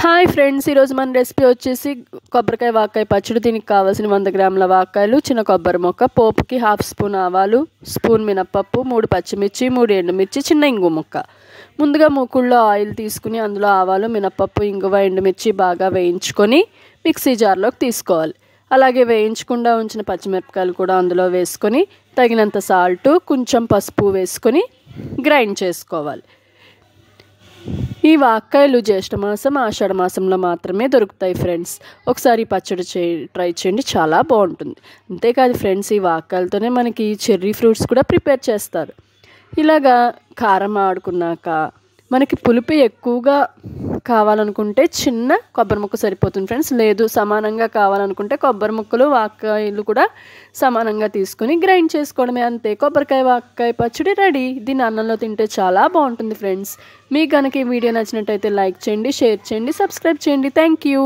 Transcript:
Hi friends, ఈరోజు మన recipe వచ్చేసి కొబ్బరికాయ వాక్కాయ పచ్చడి. దీనికి కావాల్సిన 100 గ్రాముల వాక్కాయలు, చిన్న కొబ్బరి ముక్క, పోపుకి 1/2 స్పూన్ ఆవాలు, స్పూన్ మినపప్పు, 3 పచ్చిమిర్చి, 3 ఎండుమిర్చి, చిన్న ఇంగు ముక్క. ముందుగా మూకుళ్ళో ఆయిల్ తీసుకుని అందులో ఆవాలు, మినపప్పు, ఇంగువ, ఎండుమిర్చి బాగా వేయించుకొని మిక్సీ జార్లోకి తీసుకోవాలి. అలాగే వేయించకుండా ఉంచిన పచ్చిమిరపకాయలు కూడా అందులో వేసుకొని తగినంత సాల్ట్, కొంచెం పసుపు వేసుకొని గ్రైండ్ చేసుకోవాలి. ఈ వాక్కాయలు జ్యేష్ఠ మాసం, ఆషాఢ మాసంలో మాత్రమే దొరుకుతాయి ఫ్రెండ్స్. ఒకసారి పచ్చడి ట్రై చేయండి, చాలా బాగుంటుంది. అంతేకాదు ఫ్రెండ్స్, ఈ వాక్కాయలతోనే మనకి చెర్రీ ఫ్రూట్స్ కూడా ప్రిపేర్ చేస్తారు. ఇలాగా కారం ఆడుకున్నాక మనకి పులుపు ఎక్కువగా కావాలనుకుంటే చిన్న కొబ్బరి ముక్క సరిపోతుంది ఫ్రెండ్స్. లేదు సమానంగా కావాలనుకుంటే కొబ్బరి ముక్కలు, వాక్కాయలు కూడా సమానంగా తీసుకొని గ్రైండ్ చేసుకోవడమే. అంతే, కొబ్బరికాయ వాక్కాయ పచ్చడి రెడీ. దీన్ని అన్నంలో తింటే చాలా బాగుంటుంది ఫ్రెండ్స్. మీకు కనుక ఈ వీడియో నచ్చినట్టయితే లైక్ చేయండి, షేర్ చేయండి, సబ్స్క్రైబ్ చేయండి. Thank you.